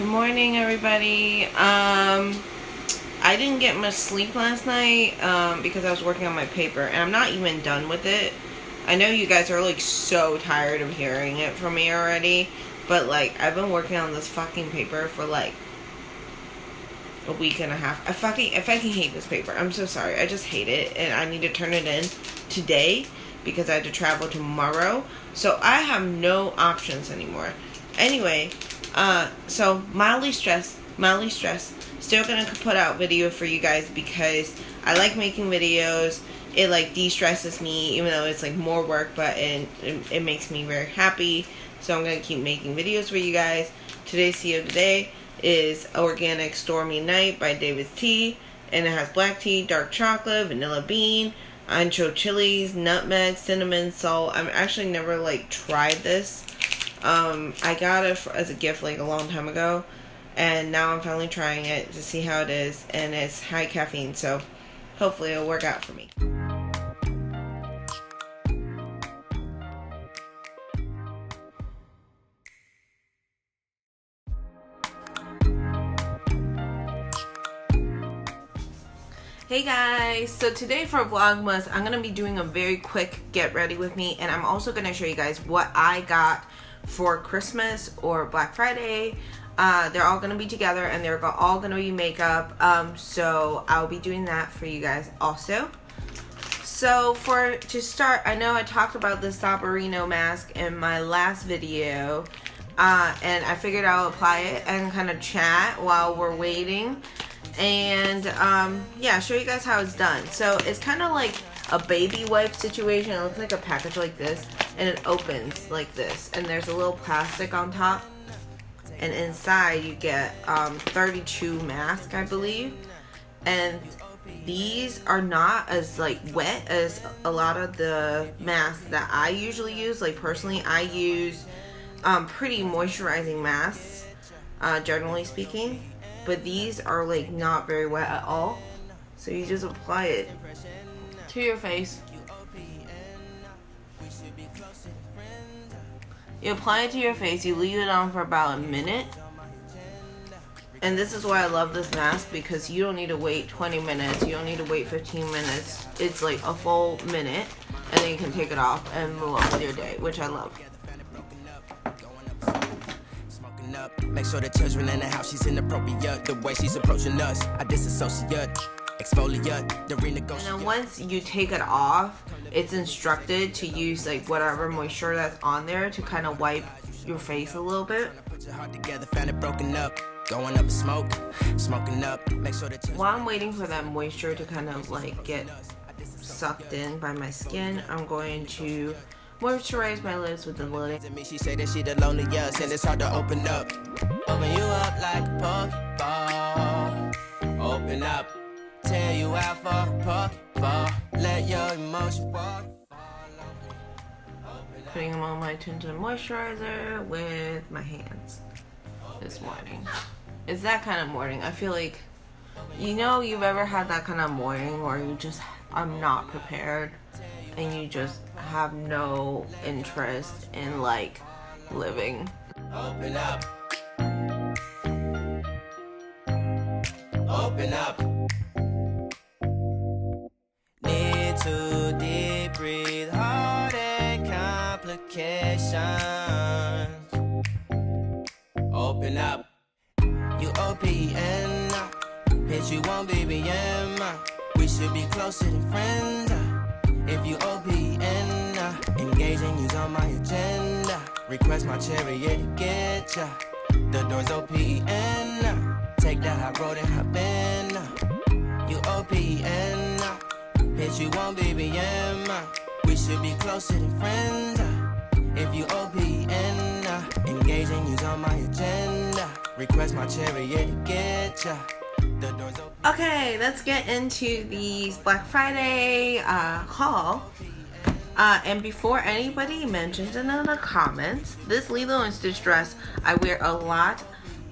Good morning, everybody. I didn't get much sleep last night because I was working on my paper, and I'm not even done with it. I know you guys are like so tired of hearing it from me already, but like I've been working on this fucking paper for like a week and a half. I fucking hate this paper. I'm so sorry. I just hate it, and I need to turn it in today because I had to travel tomorrow. So I have no options anymore. Anyway, so mildly stressed. Still gonna put out video for you guys because I like making videos. It like de-stresses me, even though it's like more work, but it makes me very happy. So I'm gonna keep making videos for you guys. Today's tea of the day is Organic Stormy Night by David's Tea, and it has black tea, dark chocolate, vanilla bean, ancho chilies, nutmeg, cinnamon, salt. I've actually never like tried this. I got it as a gift like a long time ago, and now I'm finally trying it to see how it is, and it's high caffeine, so hopefully it'll work out for me. Hey guys, so today for Vlogmas, I'm going to be doing a very quick get ready with me, and I'm also going to show you guys what I got for Christmas or Black Friday. They're all going to be together, and they're all going to be makeup, so I'll be doing that for you guys also. So to start, I know I talked about the Saborino mask in my last video, and I figured I'll apply it and kind of chat while we're waiting. And yeah, show you guys how it's done. So it's kind of like a baby wipe situation. It looks like a package like this, and it opens like this, and there's a little plastic on top, and inside you get 32 masks, I believe. And these are not as like wet as a lot of the masks that I usually use. Like personally, I use pretty moisturizing masks, generally speaking. But these are like not very wet at all. So you just apply it to your face. You apply it to your face, you leave it on for about a minute. And this is why I love this mask, because you don't need to wait 20 minutes, you don't need to wait 15 minutes. It's like a full minute, and then you can take it off and move on with your day, which I love. Make sure the children in the house, she's inappropriate. The way she's approaching us, I disassociate, exfoliate, the renegotiate. And then once you take it off, it's instructed to use like whatever moisture that's on there to kind of wipe your face a little bit. Put your heart together, found it broken up, going up in smoke, smoking up. Make sure the while I'm waiting for that moisture to kind of like get sucked in by my skin, I'm going to moisturize my lips with the lily. She say that she the loneliest, and it's hard to open up. Open you up like a Pokeball. Open up, tear you out for a Pokeball. Let your emotion walk. Putting on my tinted moisturizer with my hands this morning. It's that kind of morning. I feel like, you know, you've ever had that kind of morning where you just, I'm not prepared, and you just have no interest in like living. Open up. Open up. Need to deep breathe, heartache complications. Open up. You OPN, bitch, you won't BBM. We should be closer than friends. If you OPN, engage and use on my agenda. Request my chariot to get ya. The door's OPN. Take that high road and hop in. You OPN, bitch, you won't BBM. We should be closer than friends. If you OPN, engage and use on my agenda. Request my chariot to get ya. The door's open. Okay, let's get into these Black Friday haul. And before anybody mentions it in the comments, this Lilo and Stitch dress I wear a lot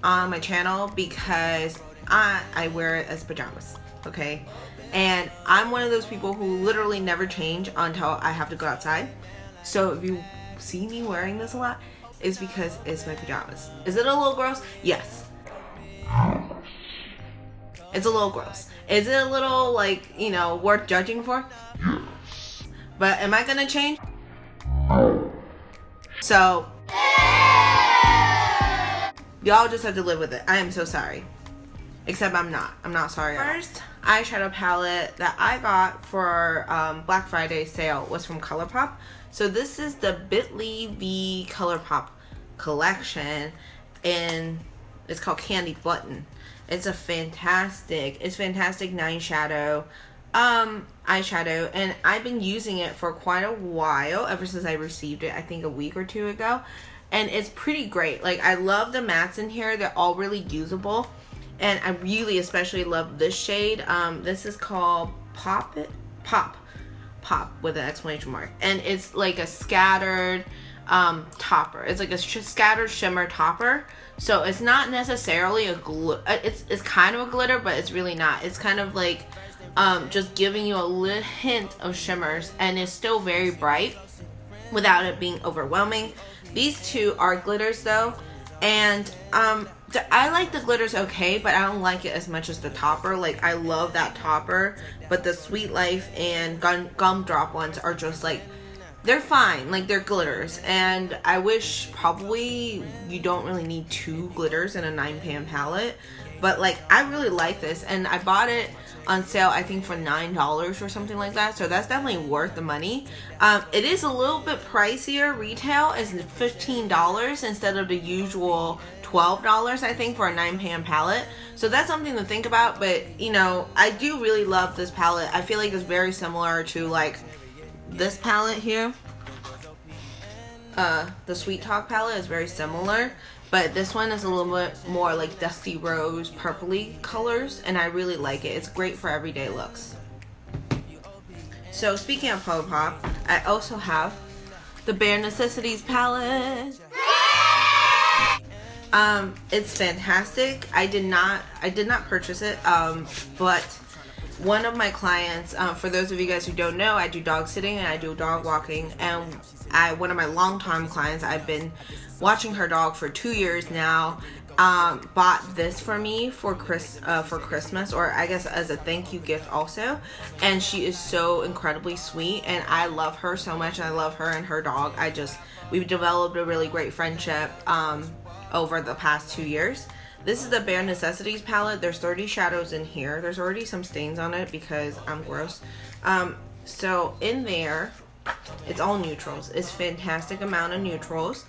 on my channel because I wear it as pajamas, okay? And I'm one of those people who literally never change until I have to go outside. So if you see me wearing this a lot, is because it's my pajamas. Is it a little gross? Yes. It's a little gross. Is it a little, like, you know, worth judging for? But am I gonna change? So, y'all just have to live with it. I am so sorry. Except I'm not. I'm not sorry. First eyeshadow palette that I got for Black Friday sale was from ColourPop. So this is the Bitly V ColourPop collection, and it's called Candy Button. It's fantastic 9 shadow eyeshadow, and I've been using it for quite a while, ever since I received it, I think a week or two ago, and it's pretty great. Like, I love the mattes in here. They're all really usable, and I really especially love this shade. This is called Pop with an exclamation mark, and it's like a scattered topper. It's like a scattered shimmer topper. So it's not necessarily a it's kind of a glitter, but it's really not. It's kind of like just giving you a little hint of shimmers, and it's still very bright without it being overwhelming. These two are glitters though, and I like the glitters okay, but I don't like it as much as the topper. Like, I love that topper, but the Sweet Life and Gumdrop ones are just like, they're fine. Like, they're glitters, and I wish probably you don't really need 2 glitters in a 9 pan palette, but like, I really like this, and I bought it on sale, I think for $9 or something like that, so that's definitely worth the money. It is a little bit pricier retail. It's $15 instead of the usual $12, I think, for a 9 pan palette. So that's something to think about. But, you know, I do really love this palette. I feel like it's very similar to like this palette here. The Sweet Talk palette is very similar, but this one is a little bit more like dusty rose purpley colors, and I really like it. It's great for everyday looks. So speaking of ColourPop, I also have the Bare Necessities palette. It's fantastic. I did not purchase it, but one of my clients, for those of you guys who don't know, I do dog sitting and I do dog walking, and one of my longtime clients, I've been watching her dog for 2 years now, bought this for me for Christmas, or I guess as a thank you gift also, and she is so incredibly sweet, and I love her so much. I love her and her dog. We've developed a really great friendship over the past 2 years. This is the Bare Necessities palette. There's 30 shadows in here. There's already some stains on it because I'm gross. So in there, it's all neutrals. It's fantastic amount of neutrals.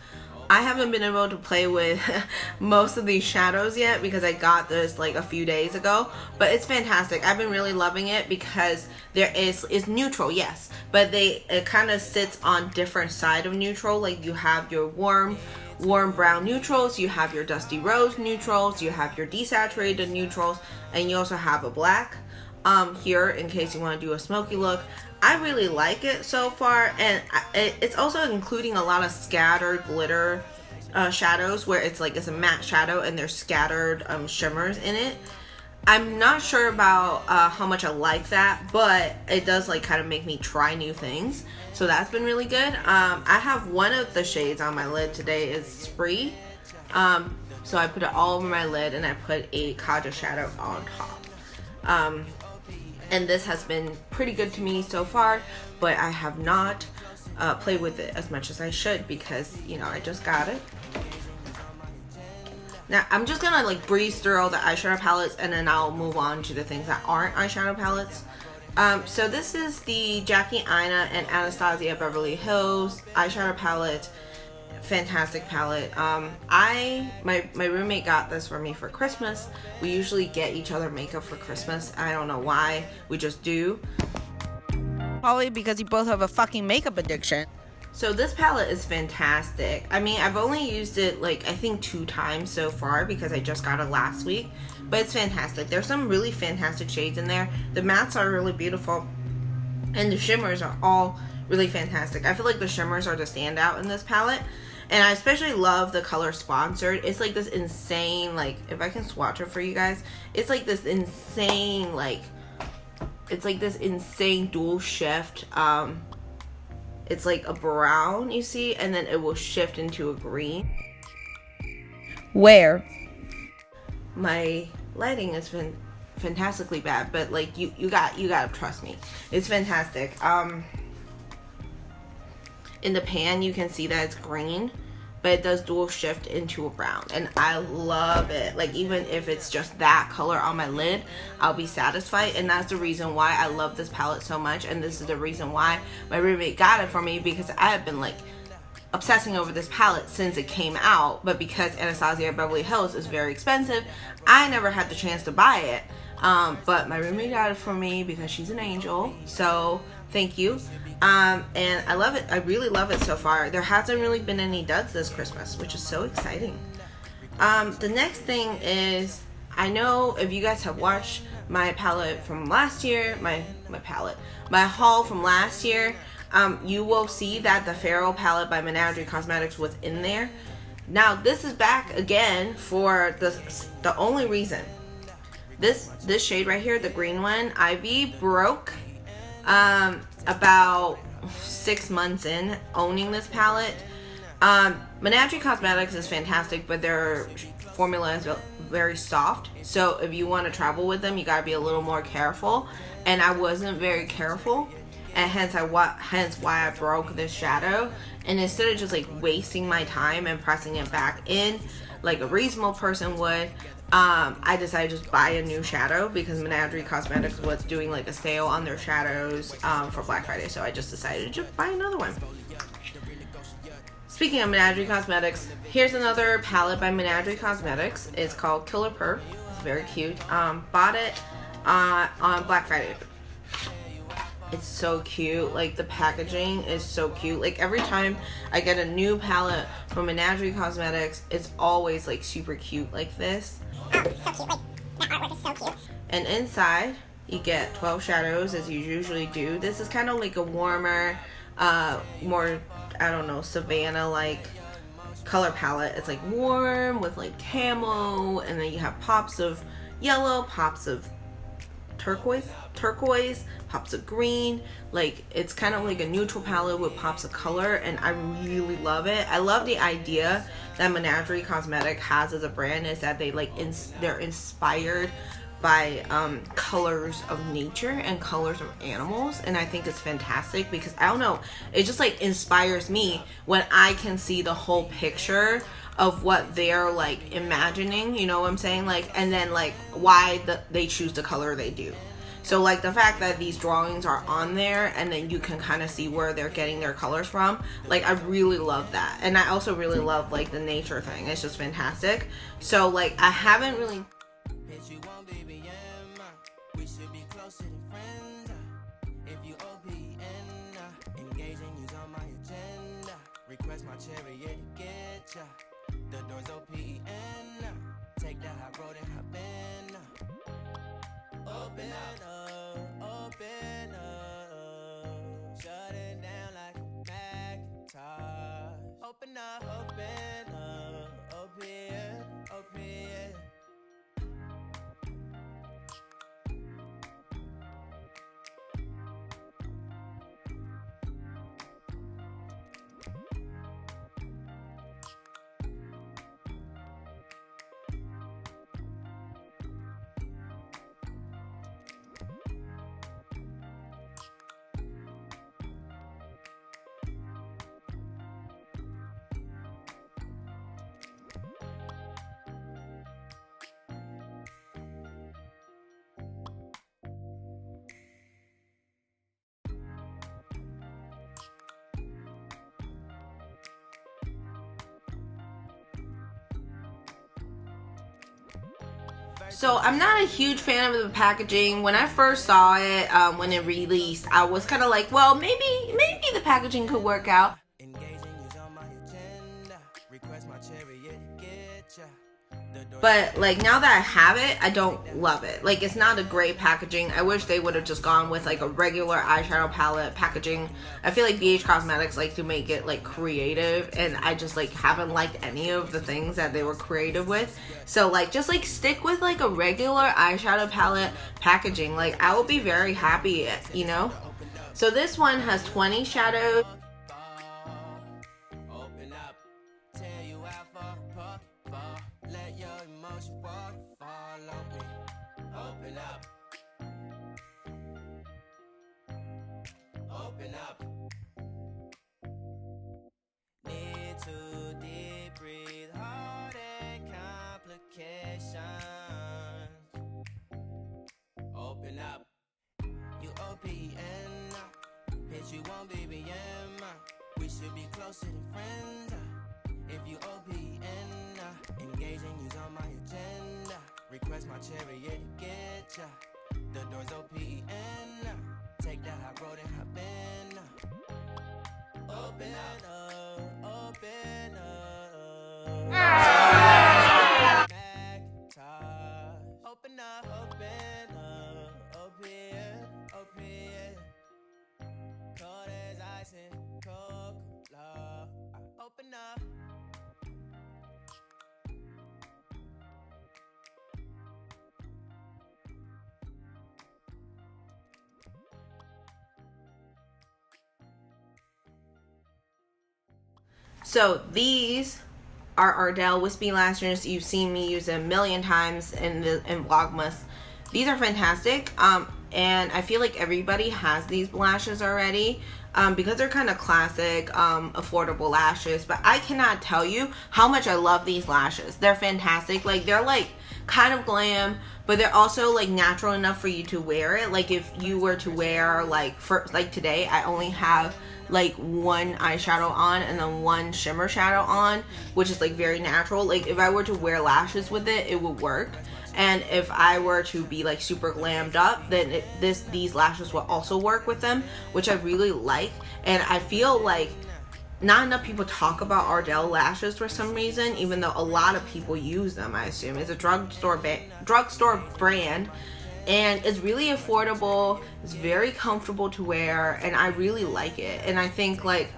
I haven't been able to play with most of these shadows yet because I got this like a few days ago, but it's fantastic. I've been really loving it because it's neutral, yes, but it kind of sits on different side of neutral. Like, you have your warm brown neutrals, you have your dusty rose neutrals, you have your desaturated neutrals, and you also have a black here in case you want to do a smoky look. I really like it so far, and it's also including a lot of scattered glitter shadows, where it's a matte shadow and there's scattered shimmers in it. I'm not sure about how much I like that, but it does like kind of make me try new things, so that's been really good. I have one of the shades on my lid today is Spree, so I put it all over my lid, and I put a Kaja shadow on top. And this has been pretty good to me so far, but I have not played with it as much as I should because, you know, I just got it. Now, I'm just gonna like breeze through all the eyeshadow palettes, and then I'll move on to the things that aren't eyeshadow palettes. So this is the Jackie Aina and Anastasia Beverly Hills eyeshadow palette. Fantastic palette. My roommate got this for me for Christmas. We usually get each other makeup for Christmas. I don't know why, we just do. Probably because you both have a fucking makeup addiction. So this palette is fantastic. I mean, I've only used it like I think 2 times so far because I just got it last week, but it's fantastic. There's some really fantastic shades in there. The mattes are really beautiful, and the shimmers are all really fantastic. I feel like the shimmers are the standout in this palette. And I especially love the color Sponsored. It's like this insane, like, if I can swatch it for you guys, it's like this insane, like, it's like this insane dual shift. It's like a brown, you see, and then it will shift into a green. Where my lighting has been fantastically bad, but like you gotta trust me, it's fantastic. In the pan you can see that it's green, but it does dual shift into a brown, and I love it. Like, even if it's just that color on my lid, I'll be satisfied. And that's the reason why I love this palette so much, and this is the reason why my roommate got it for me, because I have been like obsessing over this palette since it came out. But because Anastasia Beverly Hills is very expensive, I never had the chance to buy it. But my roommate got it for me because she's an angel, so thank you. And I love it. I really love it so far. There hasn't really been any duds this Christmas, which is so exciting. The next thing is, I know if you guys have watched my palette from last year, my haul from last year, you will see that the Pharaoh palette by Menagerie Cosmetics was in there. Now this is back again for the only reason. This shade right here, the green one, Ivy, broke about 6 months in owning this palette. Menagerie Cosmetics is fantastic, but their formula is very soft. So if you want to travel with them, you gotta be a little more careful. And I wasn't very careful, and hence why I broke this shadow. And instead of just like wasting my time and pressing it back in like a reasonable person would, I decided to just buy a new shadow because Menagerie Cosmetics was doing like a sale on their shadows for Black Friday. So I just decided to just buy another one. Speaking of Menagerie Cosmetics, here's another palette by Menagerie Cosmetics. It's called Killer Perp. It's very cute. Bought it on Black Friday. It's so cute. Like, the packaging is so cute. Like, every time I get a new palette from Menagerie Cosmetics, it's always like super cute like this. So cute. Like, that artwork is so cute. And inside you get 12 shadows, as you usually do. This is kind of like a warmer, more, I don't know, Savannah like color palette. It's like warm with like camo, and then you have pops of yellow, pops of turquoise, pops of green. Like, it's kind of like a neutral palette with pops of color, and I really love it. I love the idea that Menagerie Cosmetics has as a brand, is that they like they're inspired by colors of nature and colors of animals, and I think it's fantastic because, I don't know, it just like inspires me when I can see the whole picture of what they're like imagining, you know what I'm saying? Like, and then like why they choose the color they do. So like the fact that these drawings are on there and then you can kind of see where they're getting their colors from, like, I really love that. And I also really love like the nature thing. It's just fantastic. So like, I haven't really request my chariot to get ya. The doors OPN. Take the high road and hop in. Open up, open up. Shut it down like a Macintosh. Open up, open, open. So I'm not a huge fan of the packaging. When I first saw it, when it released, I was kind of like, well, maybe the packaging could work out. But like, now that I have it, I don't love it. Like, it's not a great packaging. I wish they would have just gone with like a regular eyeshadow palette packaging. I feel like BH Cosmetics like to make it like creative, and I just like haven't liked any of the things that they were creative with. So like, just like stick with like a regular eyeshadow palette packaging. Like, I will be very happy, you know? So this one has 20 shadows. Open up, tell you how far, let your emotion walk. closer than friends. If you OPN, engaging you's on my agenda. Request my chariot to get ya. The door's OPN. Take that high road and hop in. Open up, open up. Macintosh. Open up, open up, open. Cold as ice and Coca-Cola. Open up. So these are Ardell Wispy Lashes. You've seen me use them a million times in Vlogmas. These are fantastic, and I feel like everybody has these lashes already because they're kind of classic, affordable lashes. But I cannot tell you how much I love these lashes. They're fantastic. Like, they're like kind of glam, but they're also like natural enough for you to wear it. Like, if you were to wear, like, for like today, I only have like one eyeshadow on and then one shimmer shadow on, which is like very natural. Like, if I were to wear lashes with it, it would work. And if I were to be like super glammed up, then these lashes will also work with them, which I really like. And I feel like not enough people talk about Ardell lashes for some reason, even though a lot of people use them. I assume it's a drugstore brand, and it's really affordable. It's very comfortable to wear, and I really like it. And I think like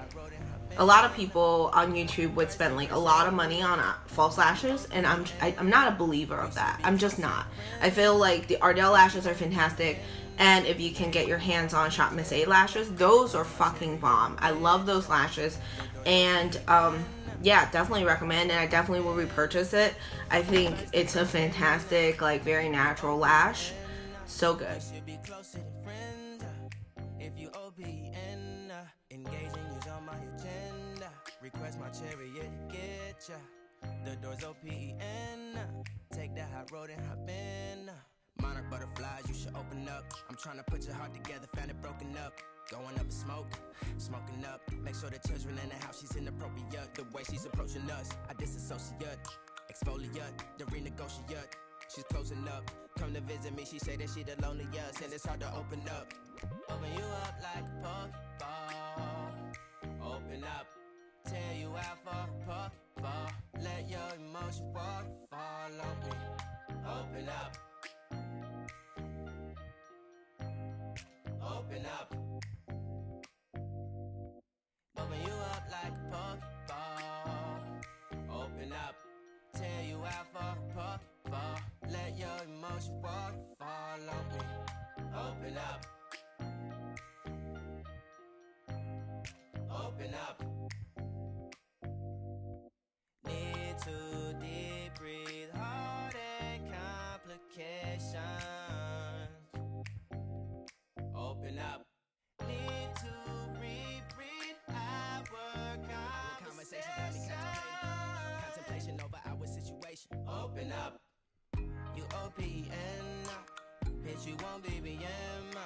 a lot of people on YouTube would spend like a lot of money on false lashes, and I'm not a believer of that. I'm just not. I feel like the Ardell lashes are fantastic, and if you can get your hands on Shop Miss A lashes, those are fucking bomb. I love those lashes, and yeah, definitely recommend, and I definitely will repurchase it. I think it's a fantastic, like, very natural lash. So good. Request my chariot to get ya. The door's OPN. Take that high road and hop in. Monarch butterflies, you should open up. I'm trying to put your heart together, found it broken up. Going up in smoke, smoking up. Make sure the children in the house, she's inappropriate. The way she's approaching us, I disassociate. Exfoliate, the renegotiate. She's closing up. Come to visit me, she say that she the loneliest, and it's hard to open up. Open you up like a Pokeball. Open up. Tear you out for a Pokeball. Let your emotion waterfall on me. Open up. Open up. Open you up like a Pokeball. Open up. Tear you out for a Pokeball. Let your emotion waterfall on me. Open up. Open up. Need to deep breathe, heartache complications. Open up. Need to reread our conversation. Got me contemplation over our situation. Open up. You OPN. Bitch, you won't BBM.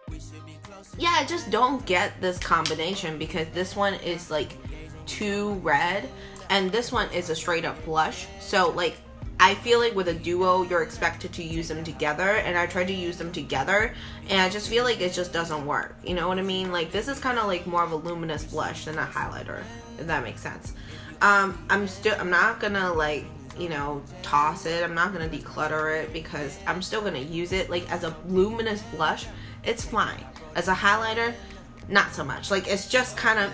We should be close. Yeah, I just don't get this combination, because this one is like too red and this one is a straight up blush. So like, I feel like with a duo you're expected to use them together, and I tried to use them together and I just feel like it just doesn't work. You know what I mean? Like, this is kind of like more of a luminous blush than a highlighter, if that makes sense. I'm not gonna, like, you know, toss it. I'm not gonna declutter it, because I'm still gonna use it. Like, as a luminous blush, it's fine. As a highlighter, not so much. Like, it's just kind of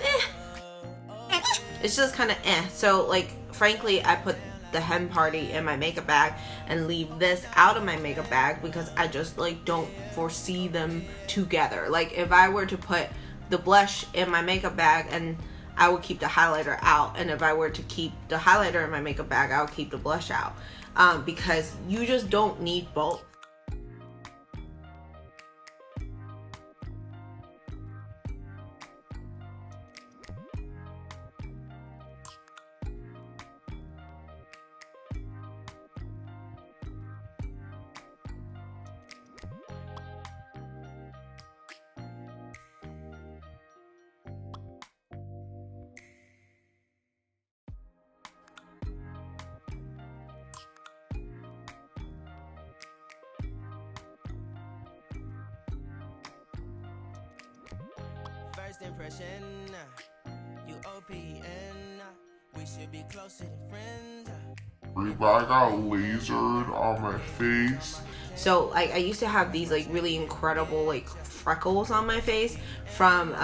it's just kind of so like, frankly, I put the Hen Party in my makeup bag and leave this out of my makeup bag, because I just like don't foresee them together. Like, if I were to put the blush in my makeup bag, and I would keep the highlighter out, and if I were to keep the highlighter in my makeup bag, I would keep the blush out, because you just don't need both. impression. You OPN. We should be closer than friends. I got lasered on my face. So like I used to have these like really incredible like freckles on my face from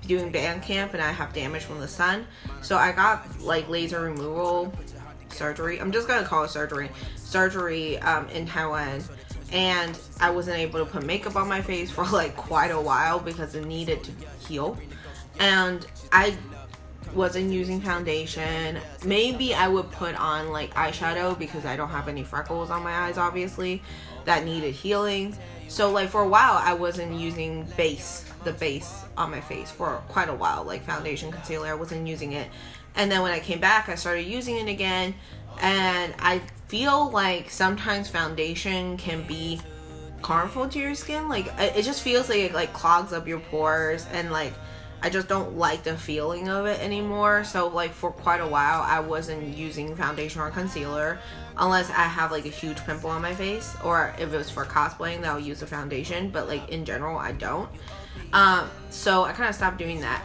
doing band camp, and I have damage from the sun. So I got like laser removal surgery. I'm just gonna call it surgery in Taiwan, and I wasn't able to put makeup on my face for like quite a while because it needed to heal, and I wasn't using foundation. Maybe I would put on like eyeshadow because I don't have any freckles on my eyes, obviously, that needed healing. So like for a while I wasn't using the base on my face for quite a while, like foundation, concealer. I wasn't using it, and then when I came back I started using it again, and I feel like sometimes foundation can be harmful to your skin. Like it just feels like it like clogs up your pores, and like I just don't like the feeling of it anymore. So like for quite a while I wasn't using foundation or concealer unless I have like a huge pimple on my face, or if it was for cosplaying then I'll use the foundation, but like in general I don't. So I kind of stopped doing that.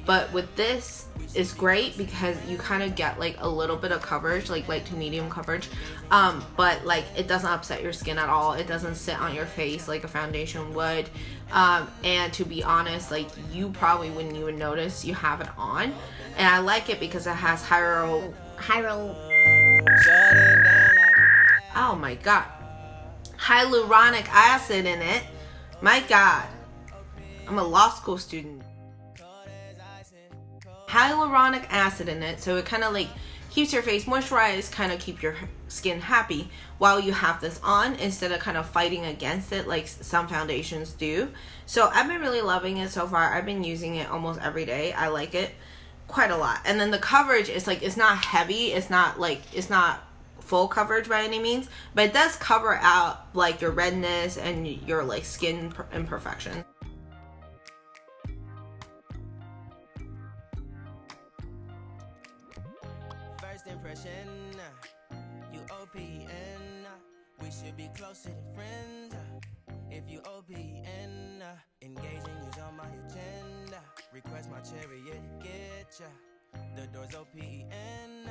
But with this, it's great because you kind of get like a little bit of coverage, like light to medium coverage, but like it doesn't upset your skin at all. It doesn't sit on your face like a foundation would, and to be honest, like you probably wouldn't even notice you have it on. And I like it because it has oh my god, hyaluronic acid in it. My god, I'm a law school student. Hyaluronic acid in it, so it kind of like keeps your face moisturized, kind of keep your skin happy while you have this on, instead of kind of fighting against it like some foundations do. So I've been really loving it so far. I've been using it almost every day. I like it quite a lot. And then the coverage is like, it's not heavy, it's not full coverage by any means, but it does cover out like your redness and your like skin imperfections. First impression, you OPN. We should be closer than friends. If you OPN, engaging you's on my agenda. Request my chariot to get ya. The door's OPN.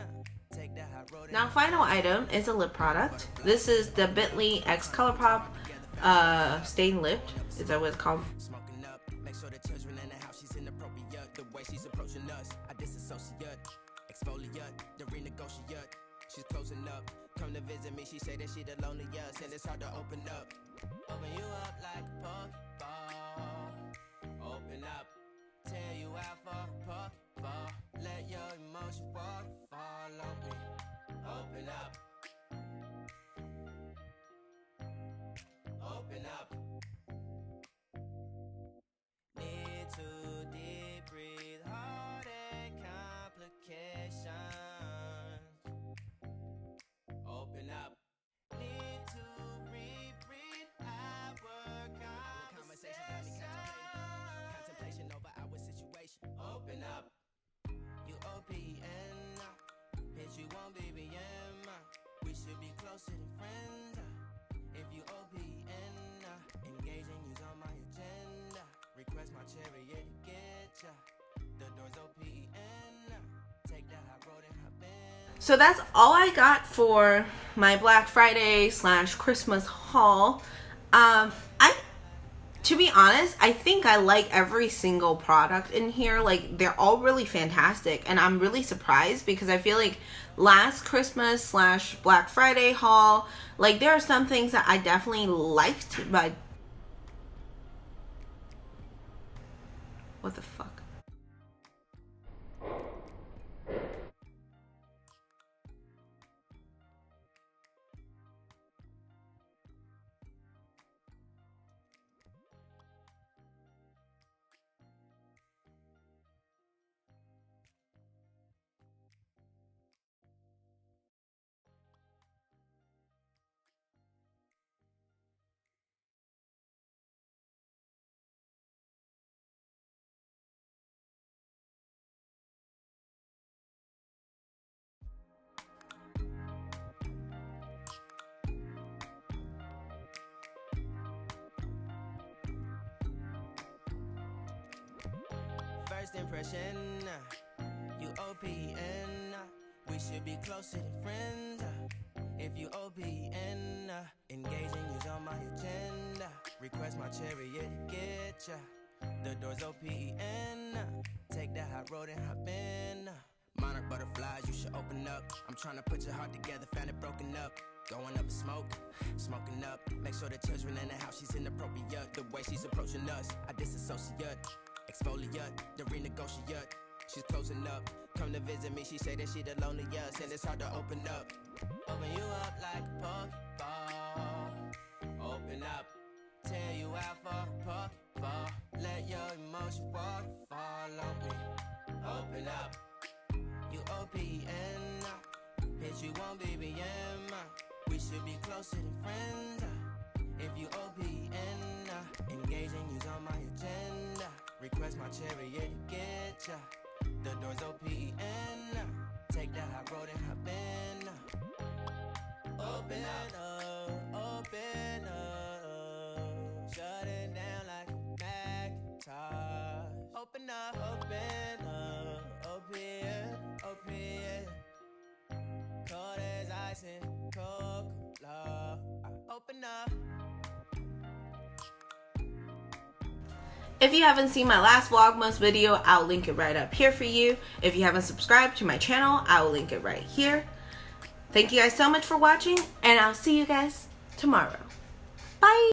Take the high road. Now, final item is a lip product. This is the Bentley X Colourpop Stain Lip. Is that what it's called? Smoking up, make sure the children in the house, she's inappropriate. The way she's approaching us, I disassociate. Exfoliate, the renegotiate. She's closing up. Come to visit me, she say that she the loneliest, and it's hard to open up. Open you up like a Pokeball. Open up, tear you out for a Pokeball. Let your emotion waterfall on me. Open up. Open up. Need to deep breathe, heart and complications. Open up. Need to reread our conversation. Got me contemplation over our situation. Open up. You OPN. Hit you on BBM. We should be closer than friends. If you OPN, engaging you's on my agenda. Request my chariot to get ya. The door's OPN. Take the high road and hop in. So that's all I got for my Black Friday / Christmas haul. To be honest, I think I like every single product in here. Like, they're all really fantastic, and I'm really surprised because I feel like last Christmas / Black Friday haul, like there are some things that I definitely liked, but what the fuck? depression. You OPN, we should be closer than friends. If you OPN, engaging you's on my agenda. Request my chariot to get ya. The door's OPN, take that hot road and hop in. Monarch butterflies, you should open up. I'm trying to put your heart together, found it broken up. Going up in smoke, smoking up. Make sure the children in the house, she's inappropriate. The way she's approaching us, I disassociate. Exfoliate, the renegotiate. She's closing up. Come to visit me, she say that she the loneliest, and it's hard to open up. Open you up like a Pokeball. Open up, tear you out for a Pokeball. Let your emotion waterfall on me. Open up, you OPN. Bitch, you won't BBM. We should be closer than friends. If you OPN, engaging you's on my agenda. Request my chariot to get ya. The door's OPN. Take that hot road and hop in. Open up, open up. Shut it down like a Macintosh. Open up, open, open. Cold as ice and Coca-Cola. Open up. If you haven't seen my last Vlogmas video, I'll link it right up here for you. If you haven't subscribed to my channel, I will link it right here. Thank you guys so much for watching, and I'll see you guys tomorrow. Bye!